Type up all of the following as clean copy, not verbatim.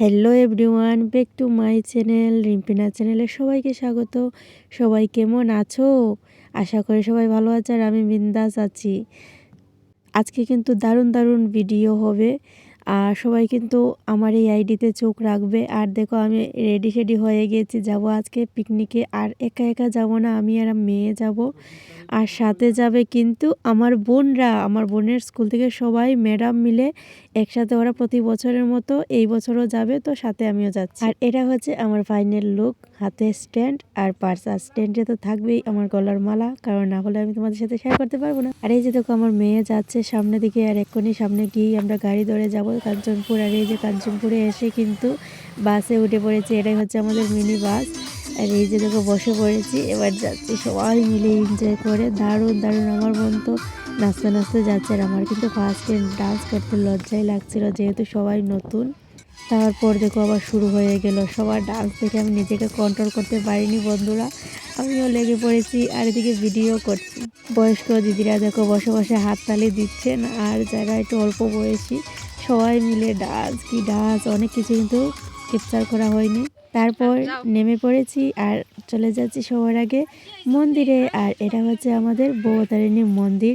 Hello everyone, back to my channel Rimpina চ্যানেলে সবাইকে স্বাগত। সবাই কেমন আছো? আশা করি সবাই ভালো আছে আর আমি বিন্দাস আছি। আজকে কিন্তু দারুণ দারুণ ভিডিও হবে আর সবাই কিন্তু আমার এই আইডিতে চোখ রাখবে। আর দেখো আমি রেডি হয়ে গেছি, যাব আজকে পিকনিকে। আর একা একা যাব না, আমি আর মেয়ে যাব। আর সাথে যাবে কিন্তু আমার বোনরা, আমার বোনের স্কুল থেকে সবাই ম্যাডাম মিলে একসাথে, ওরা প্রতি বছরের মতো এই বছরও যাবে, তো সাথে আমিও যাচ্ছি। আর এটা হচ্ছে আমার ফাইনাল লুক, হাতে স্ট্যান্ড আর পার্স। আর স্ট্যান্ডে তো থাকবেই আমার গলার মালা, কারণ না হলে আমি তোমাদের সাথে শেয়ার করতে পারবো না। আর এই যে দেখো আমার মেয়ে যাচ্ছে সামনে দিকে, আর এক্ষুনি সামনে গিয়ে আমরা গাড়ি ধরে যাব কাঞ্চনপুর। আর এই যে কাঞ্চনপুরে এসে কিন্তু বাসে উঠে পড়েছি, এটাই হচ্ছে আমাদের মিনি বাস। আর এই যে দেখো বসে পড়েছি, এবার যাচ্ছি সবাই মিলে এনজয় করে। দারুণ দারুণ, আমার বোন তো নাচতে নাচতে যাচ্ছে। আর আমার কিন্তু ফার্স্ট টাইম ডান্স করতে লজ্জাই লাগছিল, যেহেতু সবাই নতুন। তারপর দেখো আবার শুরু হয়ে গেল, সবার ডান্স দেখে আমি নিজেকে কন্ট্রোল করতে পারিনি বন্ধুরা, আমিও লেগে পড়েছি আর এদিকে ভিডিও করছি। বয়স্ক দিদিরা দেখো বসে বসে হাততালি দিচ্ছেন, আর যারা একটু অল্প বয়সী সবাই মিলে ডান্স, কি ডান্স, অনেক কিছু কিন্তু ক্যাপচার করা হয়নি। তারপর নেমে পড়েছি আর চলে যাচ্ছি সবার আগে মন্দিরে। আর এটা হচ্ছে আমাদের বৌতারিণী মন্দির।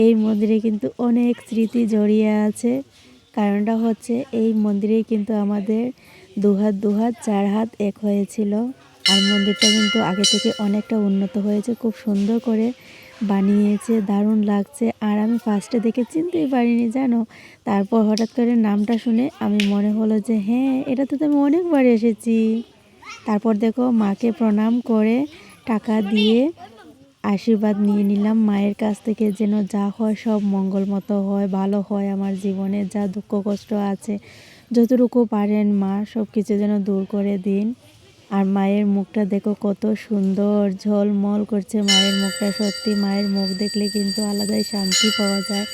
এই মন্দিরে কিন্তু অনেক স্মৃতি জড়িয়ে আছে। কারণটা হচ্ছে এই মন্দিরেই কিন্তু আমাদের দুহাত চার হাত এক হয়েছিল। আর মন্দিরটা কিন্তু আগে থেকে অনেকটা উন্নত হয়েছে, খুব সুন্দর করে বানিয়েছে, দারুণ লাগছে। আর আমি ফার্স্টে দেখে চিনতেই পারিনি জানো। তারপর হঠাৎ করে নামটা শুনে আমি মনে হলো যে হ্যাঁ, এটা তো আমি অনেকবার এসেছি। তারপর দেখো মাকে প্রণাম করে টাকা দিয়ে আশীর্বাদ নিয়ে নিলাম মায়ের কাছ থেকে, যেন যা হয় সব মঙ্গল মতো হয়, ভালো হয়। আমার জীবনে যা দুঃখ কষ্ট আছে, যতটুকু পারেন মা সব কিছু যেন দূর করে দিন। আর মায়ের মুখটা দেখো কত সুন্দর ঝলমল করছে মায়ের মুখটা, সত্যি মায়ের মুখ দেখলে কিন্তু আলাদাই শান্তি পাওয়া যায়।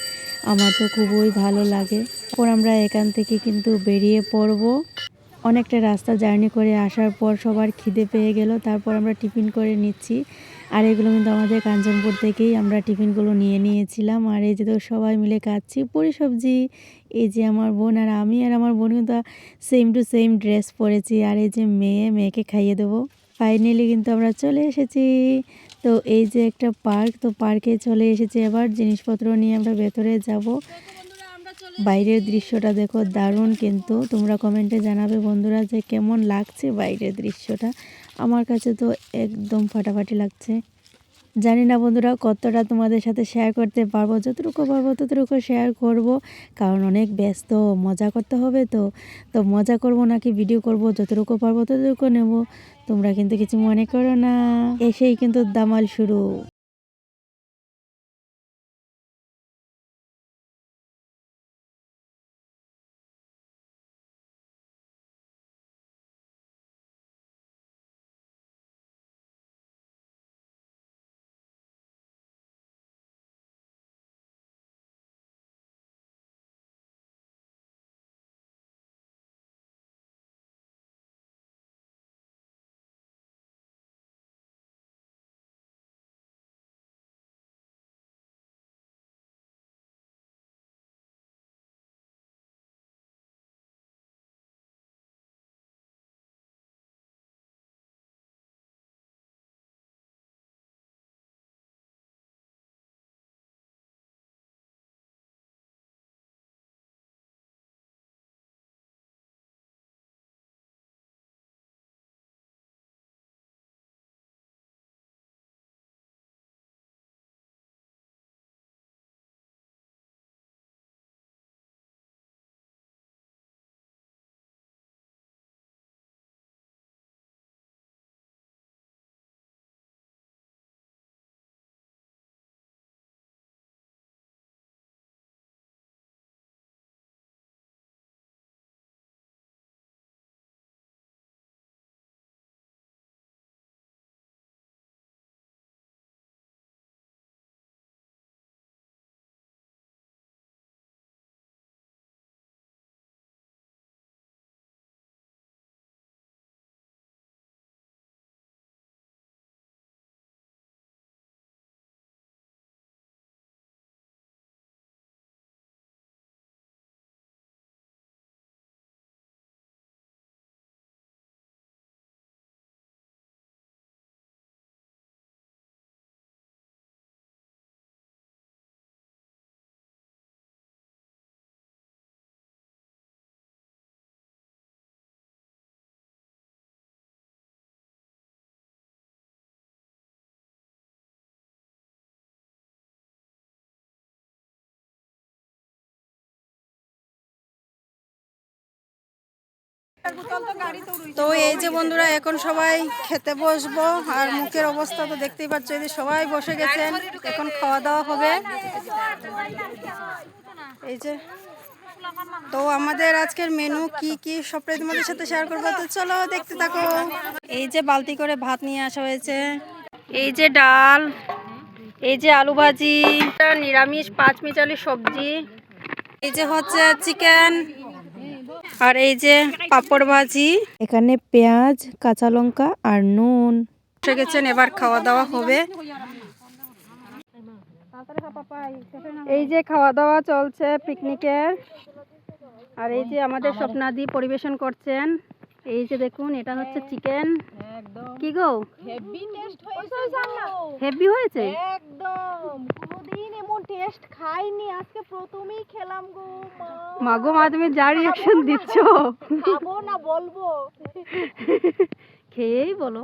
আমার তো খুবই ভালো লাগে। তারপর আমরা এখান থেকে কিন্তু বেরিয়ে পড়ব। অনেকটা রাস্তা জার্নি করে আসার পর সবার খিদে পেয়ে গেল, তারপর আমরা টিফিন করে নিচ্ছি। আর এগুলো কিন্তু আমাদের কাঞ্চনপুর থেকেই আমরা টিফিনগুলো নিয়ে নিয়েছিলাম। আর এই যে তো সবাই মিলে খাচ্ছি পুরি সবজি। এই যে আমার বোন আর আমি, আর আমার বোন কিন্তু সেম টু সেম ড্রেস পরেছি। আর এই যে মেয়েকে খাইয়ে দেবো। ফাইনালি কিন্তু আমরা চলে এসেছি। তো এই যে একটা পার্ক, তো পার্কে চলে এসেছি, এবার জিনিসপত্র নিয়ে আমরা ভেতরে যাব। বাইরের দৃশ্যটা দেখো দারুণ, কিন্তু তোমরা কমেন্টে জানাবে বন্ধুরা যে কেমন লাগছে বাইরের দৃশ্যটা। আমার কাছে তো একদম ফাটাফাটি লাগছে। জানি না বন্ধুরা কতটা তোমাদের সাথে শেয়ার করতে পারবো, যতটুকু পারবো ততটুকু শেয়ার করব, কারণ অনেক ব্যস্ত, মজা করতে হবে। তো তো মজা করব নাকি ভিডিও করব, যতটুকু পারবো ততটুকু নেব। তোমরা কিন্তু কিছু মনে করো না, এসেই কিন্তু দামাল শুরু। তো এই যে বন্ধুরা এখন সবাই খেতে বসবো, আর মুখের অবস্থা তো দেখতেই পাচ্ছ, এই যে সবাই বসে গেছেন, এখন খাওয়া দাওয়া হবে। এই যে তো আমাদের আজকের মেনু কি কি সবটাই তোমাদের সাথে শেয়ার করবো, তো চলো দেখতে থাকো। এই যে বালতি করে ভাত নিয়ে আসা হয়েছে, এই যে ডাল, এই যে আলু ভাজি, নিরামিষ 5 মিশালি সবজি, এই যে হচ্ছে চিকেন, আর এই যে পাপড় ভাজি, এখানে পেঁয়াজ, কাঁচা লঙ্কা আর নুন। বসে গেছেন, এবার খাওয়া দাওয়া হবে। এই যে খাওয়া দাওয়া চলছে পিকনিকের, আর এই যে আমাদের স্বপ্নাদি পরিবেশন করছেন। এই যে দেখুন, এটা হচ্ছে চিকেন। কি গো, হেভি টেস্ট হয়েছে গো। হেভি হয়েছে একদম কোনোদিন এমন টেস্ট খাইনি, আজকে প্রথমেই খেলাম গো। মাগো মা, তুমি যা রিয়াকশন দিচ্ছ, খাবো না বলবো, খেয়েই বলো।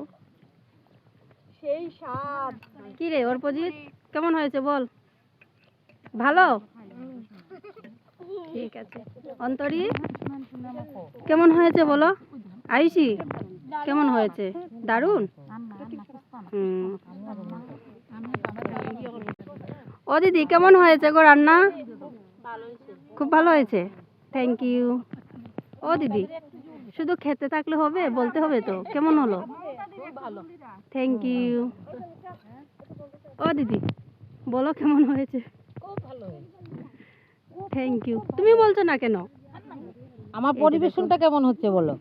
সেই স্বাদ। কি রে অর্পজিৎ, কেমন হয়েছে বল? ভালো, ঠিক আছে। অন্তরী, কেমন হয়েছে বলো? আয়ুষি, কেমন হয়েছে? দারুণ। ও দিদি, কেমন হয়েছে গো রান্না? খুব ভালো হয়েছে, থ্যাংক ইউ। ও দিদি, শুধু খেতে থাকলে হবে, বলতে হবে তো কেমন হলো? Thank you. ও দিদি, বলো কেমন হয়েছে? Thank you. তুমি বলছো না কেন? আমার পরিবেশনটা কেমন হচ্ছে বলো?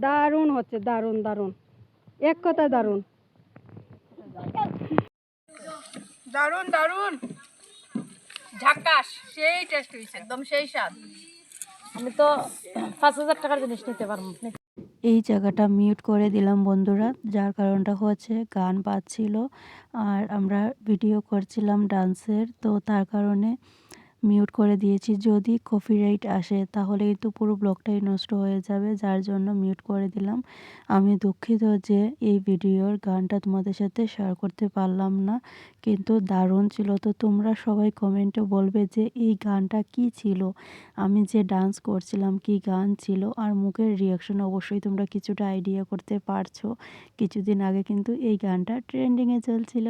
দারুণ হচ্ছে, দারুণ দারুণ, এক কথা দারুণ, দারুণ দারুণ, ঝাকাস, সেই টেস্ট হয়েছে, একদম সেই স্বাদ। আমি তো 5,000 টাকার জিনিস নিতে পারবো। এই জায়গাটা মিউট করে দিলাম বন্ধুরা, যার কারণটা হচ্ছে গান বাজছিল আর আমরা ভিডিও করছিলাম ডান্সের, তো তার কারণে মিউট করে দিয়েছি। যদি কপিরাইট আসে তাহলে কিন্তু পুরো ব্লগটাই নষ্ট হয়ে যাবে, যার জন্য মিউট করে দিলাম। আমি দুঃখিত যে এই ভিডিওর গানটা তোমাদের সাথে শেয়ার করতে পারলাম না, কিন্তু দারুণ ছিল। তো তোমরা সবাই কমেন্টে বলবে যে এই গানটা কি ছিল, আমি যে ডান্স করছিলাম কি গান ছিল, আর মুখের রিয়াকশন অবশ্যই তোমরা কিছুটা আইডিয়া করতে পারছো। কিছুদিন আগে কিন্তু এই গানটা ট্রেন্ডিংয়ে চলছিল,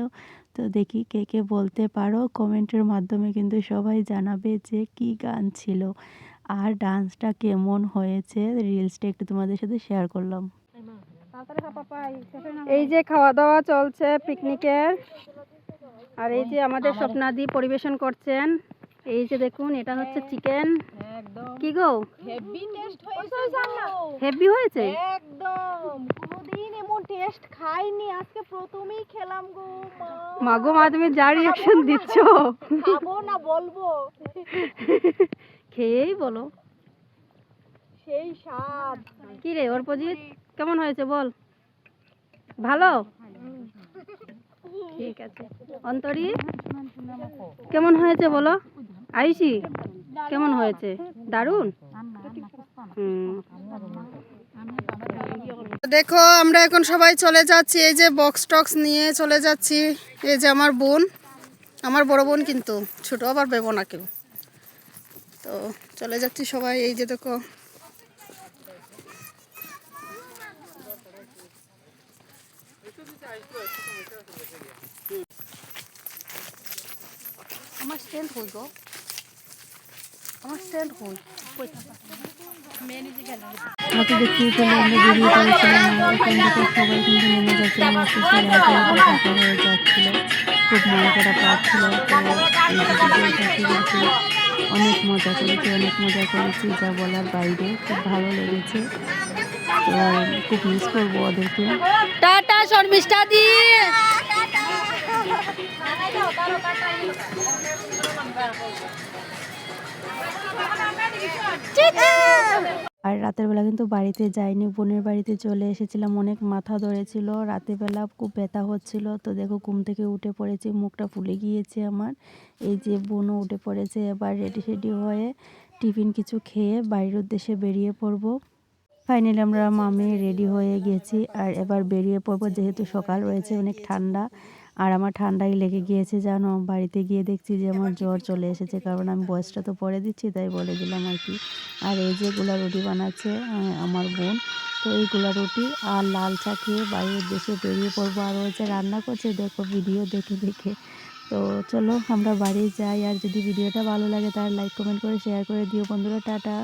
তো দেখি কে কে বলতে পারো কমেন্টের মাধ্যমে, কিন্তু সবাই জানাবে যে কি গান ছিল আর ডান্সটা কেমন হয়েছে। রিলসটা একটু তোমাদের সাথে শেয়ার করলাম। এই যে খাওয়া দাওয়া চলছে পিকনিকের, আর এই যে আমাদের স্বপ্নাদি পরিবেশন করছেন। এই যে দেখুন, এটা হচ্ছে চিকেন। কি গো, হেভি টেস্ট হয়েছে গো। হেভি হয়েছে একদম কোনোদিন এমন টেস্ট খাইনি, আজকে প্রথমেই খেলাম গো। মাগো মা, তুমি যা রিয়াকশন দিচ্ছ, খাবো না বলবো, খেয়েই বলো। সেই স্বাদ। কি রে অর্পজিৎ, কেমন হয়েছে বল? ভালো, ঠিক আছে। অন্তরী, কেমন হয়েছে বলো? আয়ুষি, কেমন হয়েছে? দারুণ। দেখো, আমরা এখন সবাই চলে যাচ্ছি, এই যে বক্স টক্স নিয়ে চলে যাচ্ছি। এই যে আমার বোন, আমার বড় বোন, কিন্তু ছোট আবার বেবো না কেউ। তো চলে যাচ্ছি সবাই, এই যে দেখো। আমার স্ট্যান্ড হই গো, আমার স্ট্যান্ড হই। আমাকে দেখিয়ে চলে আমরা বেরিয়ে পড়েছিলাম, আর এখান থেকে সবাই কিন্তু নেমে যাচ্ছিল, ফাঁকা হয়ে যাচ্ছিল, খুব মজা করা পাচ্ছিল। তো এই ভিডিওটা অনেক মজা করেছি, যা বলার বাইরে, খুব ভালো লেগেছে। তো খুব মিস করবো ওদেরকে। টাটা শর্মিষ্ঠা দি। আর রাতের বেলা কিন্তু বাড়িতে যাইনি, বোনের বাড়িতে চলে এসেছিলাম। অনেক মাথা ধরেছিল, রাতের বেলা খুব ব্যথা হচ্ছিল। তো দেখো, ঘুম থেকে উঠে পড়েছি, মুখটা ফুলে গিয়েছে আমার। এই যে বোনও উঠে পড়েছে, এবার রেডি সেডি হয়ে টিফিন কিছু খেয়ে বাড়ির উদ্দেশ্যে বেরিয়ে পড়বো। ফাইনালি আমরা মামে রেডি হয়ে গেছি, আর এবার বেরিয়ে পড়বো, যেহেতু সকাল রয়েছে, অনেক ঠান্ডা। আর আমার ঠান্ডাই লেগে গিয়েছে জানো, বাড়িতে গিয়ে দেখছি যে আমার জ্বর চলে এসেছে, কারণ আমি বয়সটা তো পরে দিচ্ছি তাই বলে দিলাম আর কি। আর এই যে গোলা রুটি বানাচ্ছে আমার বোন, তো এই গোলা রুটি আর লাল চা খেয়ে বাইরের দেশে বেরিয়ে পড়বো। আর ও যে রান্না করছে দেখো ভিডিও দেখে দেখে। তো চলো আমরা বাড়ি যাই, আর যদি ভিডিওটা ভালো লাগে তাহলে লাইক কমেন্ট করে শেয়ার করে দিও বন্ধুরা। টাটা।